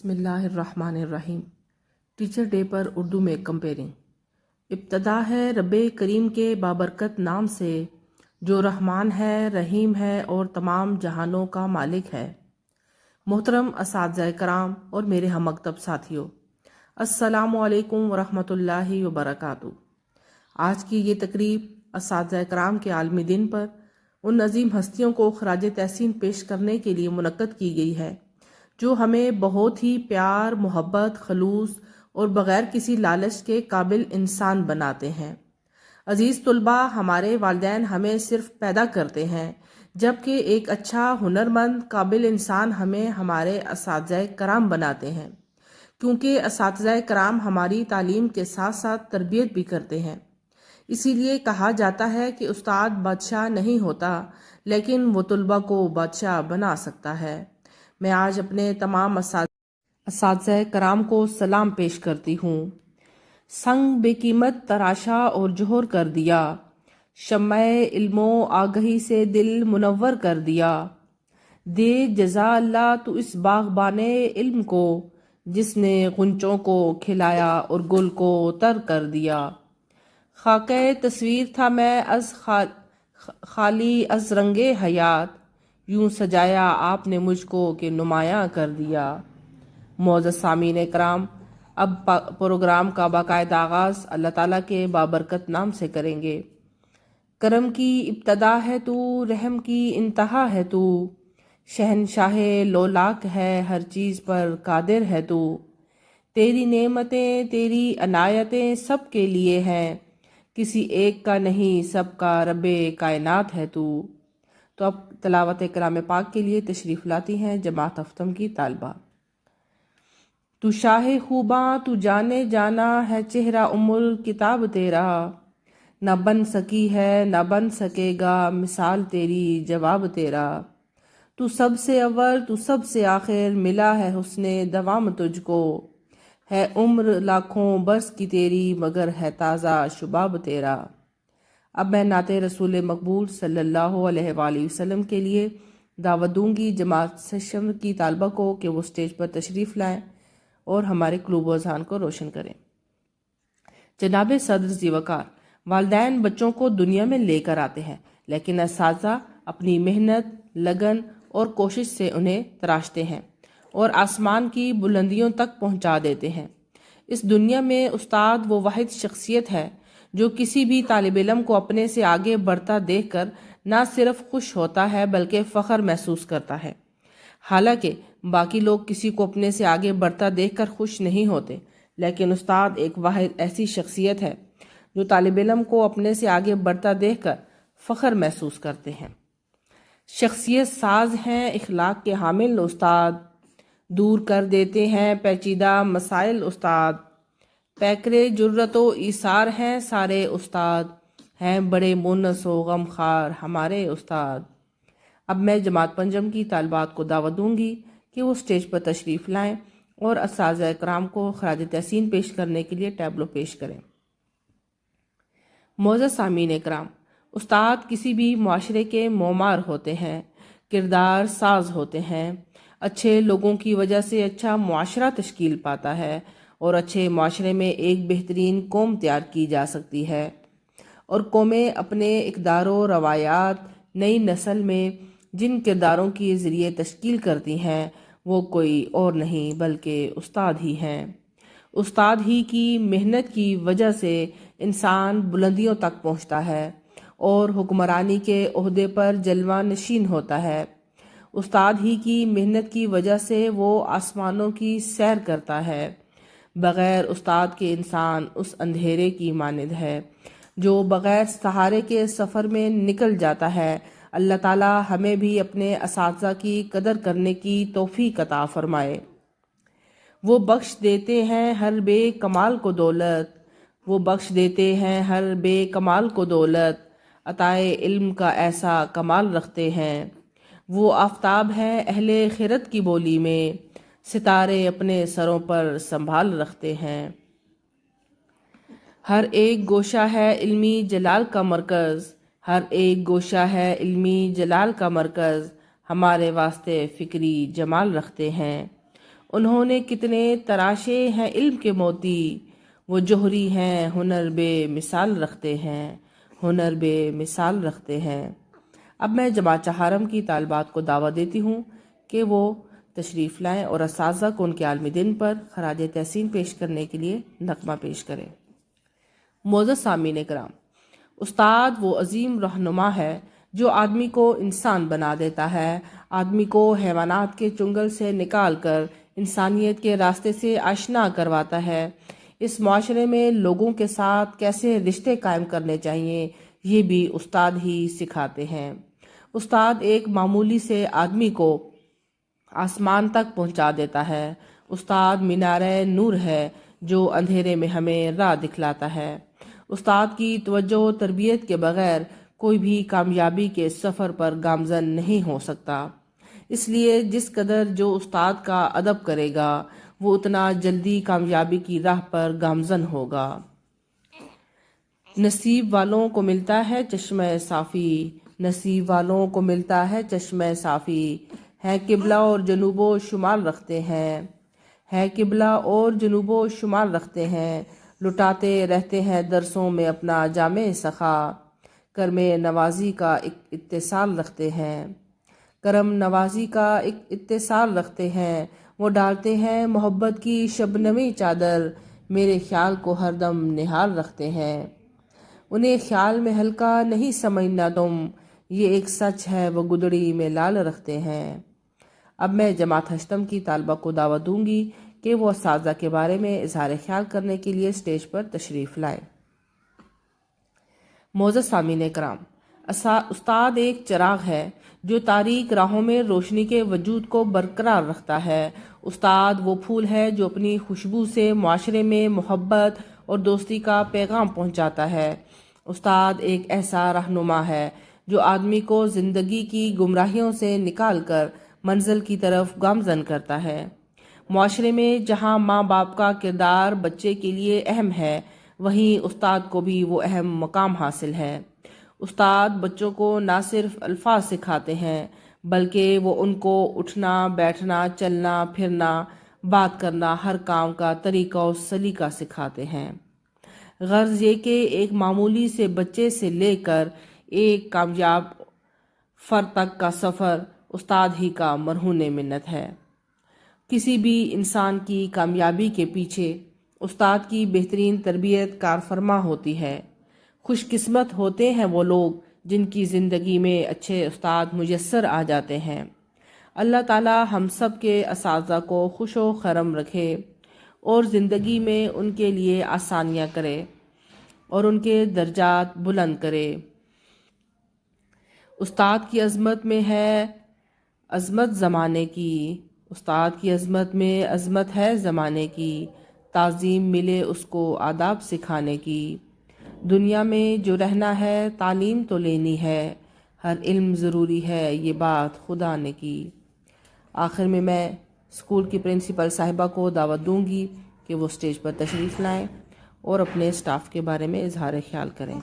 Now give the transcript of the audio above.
بسم اللہ الرحمن الرحیم۔ ٹیچر ڈے پر اردو میں کمپیئرنگ۔ ابتدا ہے رب کریم کے بابرکت نام سے، جو رحمان ہے، رحیم ہے اور تمام جہانوں کا مالک ہے۔ محترم اساتذہ کرام اور میرے ہم مکتب ساتھیوں، السلام علیکم ورحمۃ اللہ وبرکاتہ۔ آج کی یہ تقریب اساتذہ کرام کے عالمی دن پر ان عظیم ہستیوں کو خراج تحسین پیش کرنے کے لیے منعقد کی گئی ہے جو ہمیں بہت ہی پیار، محبت، خلوص اور بغیر کسی لالچ کے قابل انسان بناتے ہیں۔ عزیز طلبہ، ہمارے والدین ہمیں صرف پیدا کرتے ہیں، جبکہ ایک اچھا، ہنرمند، قابل انسان ہمیں ہمارے اساتذہ کرام بناتے ہیں، کیونکہ اساتذہ کرام ہماری تعلیم کے ساتھ ساتھ تربیت بھی کرتے ہیں۔ اسی لیے کہا جاتا ہے کہ استاد بادشاہ نہیں ہوتا، لیکن وہ طلبہ کو بادشاہ بنا سکتا ہے۔ میں آج اپنے تمام اساتذہ کرام کو سلام پیش کرتی ہوں۔ سنگ بے قیمت تراشا اور جوہر کر دیا، شمع علم و آگہی سے دل منور کر دیا۔ دے جزا اللہ تو اس باغبان علم کو، جس نے غنچوں کو کھلایا اور گل کو تر کر دیا۔ خاکہ تصویر تھا میں از خالی از رنگ حیات، یوں سجایا آپ نے مجھ کو کہ نمایاں کر دیا۔ معزز سامعین کرام، اب پروگرام کا باقاعدہ آغاز اللہ تعالیٰ کے بابرکت نام سے کریں گے۔ کرم کی ابتدا ہے تو، رحم کی انتہا ہے تو، شہنشاہ لولاک ہے، ہر چیز پر قادر ہے تو۔ تیری نعمتیں، تیری عنایتیں سب کے لیے ہیں، کسی ایک کا نہیں، سب کا رب کائنات ہے تو۔ تو اب تلاوت کلام پاک کے لیے تشریف لاتی ہیں جماعت ہفتم کی طالبہ۔ تو شاہ خوباں، تو جانے جانا ہے چہرہ کتاب تیرا، نہ بن سکی ہے نہ بن سکے گا مثال تیری، جواب تیرا۔ تو سب سے اول، تو سب سے آخر، ملا ہے حسن دوام تجھ کو، ہے عمر لاکھوں برس کی تیری، مگر ہے تازہ شباب تیرا۔ اب میں نعت رسول مقبول صلی اللہ علیہ وآلہ وسلم کے لیے دعوت دوں گی جماعت سشم کی طالبہ کو کہ وہ سٹیج پر تشریف لائیں اور ہمارے قلوب و اذہان کو روشن کریں۔ جناب صدر ذی وقار، والدین بچوں کو دنیا میں لے کر آتے ہیں، لیکن اساتذہ اپنی محنت، لگن اور کوشش سے انہیں تراشتے ہیں اور آسمان کی بلندیوں تک پہنچا دیتے ہیں۔ اس دنیا میں استاد وہ واحد شخصیت ہے جو کسی بھی طالب علم کو اپنے سے آگے بڑھتا دیکھ کر نہ صرف خوش ہوتا ہے بلکہ فخر محسوس کرتا ہے۔ حالانکہ باقی لوگ کسی کو اپنے سے آگے بڑھتا دیکھ کر خوش نہیں ہوتے، لیکن استاد ایک واحد ایسی شخصیت ہے جو طالب علم کو اپنے سے آگے بڑھتا دیکھ کر فخر محسوس کرتے ہیں۔ شخصیت ساز ہیں اخلاق کے حامل استاد، دور کر دیتے ہیں پیچیدہ مسائل استاد، پیکرے جرت و ایثار ہیں سارے استاد، ہیں بڑے مونس و غم خار ہمارے استاد۔ اب میں جماعت پنجم کی طالبات کو دعوت دوں گی کہ وہ سٹیج پر تشریف لائیں اور اساتذہ کرام کو خراج تحسین پیش کرنے کے لیے ٹیبلو پیش کریں۔ معزز سامعین کرام، استاد کسی بھی معاشرے کے معمار ہوتے ہیں، کردار ساز ہوتے ہیں۔ اچھے لوگوں کی وجہ سے اچھا معاشرہ تشکیل پاتا ہے اور اچھے معاشرے میں ایک بہترین قوم تیار کی جا سکتی ہے، اور قومیں اپنے اقدار و روایات نئی نسل میں جن کرداروں کے ذریعے تشکیل کرتی ہیں وہ کوئی اور نہیں بلکہ استاد ہی ہیں۔ استاد ہی کی محنت کی وجہ سے انسان بلندیوں تک پہنچتا ہے اور حکمرانی کے عہدے پر جلوہ نشین ہوتا ہے۔ استاد ہی کی محنت کی وجہ سے وہ آسمانوں کی سیر کرتا ہے۔ بغیر استاد کے انسان اس اندھیرے کی مانند ہے جو بغیر سہارے کے سفر میں نکل جاتا ہے۔ اللہ تعالی ہمیں بھی اپنے اساتذہ کی قدر کرنے کی توفیق عطا فرمائے۔ وہ بخش دیتے ہیں ہر بے کمال کو دولت، وہ بخش دیتے ہیں ہر بے کمال کو دولت، عطائے علم کا ایسا کمال رکھتے ہیں۔ وہ آفتاب ہیں اہل خیرت کی بولی میں، ستارے اپنے سروں پر سنبھال رکھتے ہیں۔ ہر ایک گوشہ ہے علمی جلال کا مرکز، ہر ایک گوشہ ہے علمی جلال کا مرکز، ہمارے واسطے فکری جمال رکھتے ہیں۔ انہوں نے کتنے تراشے ہیں علم کے موتی، وہ جوہری ہیں ہنر بے مثال رکھتے ہیں، ہنر بے مثال رکھتے ہیں۔ اب میں جماعت چہارم کی طالبات کو دعوت دیتی ہوں کہ وہ تشریف لائیں اور اساتذہ کو ان کے عالمی دن پر خراج تحسین پیش کرنے کے لیے نغمہ پیش کریں۔ معزز سامعین کرام، استاد وہ عظیم رہنما ہے جو آدمی کو انسان بنا دیتا ہے، آدمی کو حیوانات کے چنگل سے نکال کر انسانیت کے راستے سے آشنا کرواتا ہے۔ اس معاشرے میں لوگوں کے ساتھ کیسے رشتے قائم کرنے چاہیے یہ بھی استاد ہی سکھاتے ہیں۔ استاد ایک معمولی سے آدمی کو آسمان تک پہنچا دیتا ہے۔ استاد مینارۂ نور ہے جو اندھیرے میں ہمیں راہ دکھلاتا ہے۔ استاد کی توجہ و تربیت کے بغیر کوئی بھی کامیابی کے سفر پر گامزن نہیں ہو سکتا۔ اس لیے جس قدر جو استاد کا ادب کرے گا وہ اتنا جلدی کامیابی کی راہ پر گامزن ہوگا۔ نصیب والوں کو ملتا ہے چشمہ صافی، نصیب والوں کو ملتا ہے چشمہ صافی، ہے قبلہ اور جنوب و شمال رکھتے ہیں، ہے قبلہ اور جنوب و شمال رکھتے ہیں، لٹاتے رہتے ہیں درسوں میں اپنا جامع سخا، کرم نوازی کا ایک اتصال رکھتے ہیں، کرم نوازی کا ایک اتصال رکھتے ہیں، وہ ڈالتے ہیں محبت کی شبنمی چادر، میرے خیال کو ہر دم نہال رکھتے ہیں۔ انہیں خیال میں ہلکا نہیں سمجھنا تم، یہ ایک سچ ہے وہ گدڑی میں لال رکھتے ہیں۔ اب میں جماعت ہشتم کی طالبہ کو دعوت دوں گی کہ وہ اساتذہ کے بارے میں اظہار خیال کرنے کے لیے اسٹیج پر تشریف لائیں۔ معزز سامعین کرام، استاد ایک چراغ ہے جو تاریک راہوں میں روشنی کے وجود کو برقرار رکھتا ہے۔ استاد وہ پھول ہے جو اپنی خوشبو سے معاشرے میں محبت اور دوستی کا پیغام پہنچاتا ہے۔ استاد ایک ایسا رہنما ہے جو آدمی کو زندگی کی گمراہیوں سے نکال کر منزل کی طرف گامزن کرتا ہے۔ معاشرے میں جہاں ماں باپ کا کردار بچے کے لیے اہم ہے، وہیں استاد کو بھی وہ اہم مقام حاصل ہے۔ استاد بچوں کو نہ صرف الفاظ سکھاتے ہیں بلکہ وہ ان کو اٹھنا، بیٹھنا، چلنا، پھرنا، بات کرنا، ہر کام کا طریقہ و سلیقہ سکھاتے ہیں۔ غرض یہ کہ ایک معمولی سے بچے سے لے کر ایک کامیاب فرد تک کا سفر استاد ہی کا مرہون منت ہے۔ کسی بھی انسان کی کامیابی کے پیچھے استاد کی بہترین تربیت کار فرما ہوتی ہے۔ خوش قسمت ہوتے ہیں وہ لوگ جن کی زندگی میں اچھے استاد میسر آ جاتے ہیں۔ اللہ تعالی ہم سب کے اساتذہ کو خوش و خرم رکھے اور زندگی میں ان کے لیے آسانیاں کرے اور ان کے درجات بلند کرے۔ استاد کی عظمت میں ہے عظمت زمانے کی، استاد کی عظمت میں عظمت ہے زمانے کی، تعظیم ملے اس کو آداب سکھانے کی۔ دنیا میں جو رہنا ہے تعلیم تو لینی ہے، ہر علم ضروری ہے یہ بات خدا نے کی۔ آخر میں اسکول کی پرنسپل صاحبہ کو دعوت دوں گی کہ وہ اسٹیج پر تشریف لائیں اور اپنے اسٹاف کے بارے میں اظہار خیال کریں۔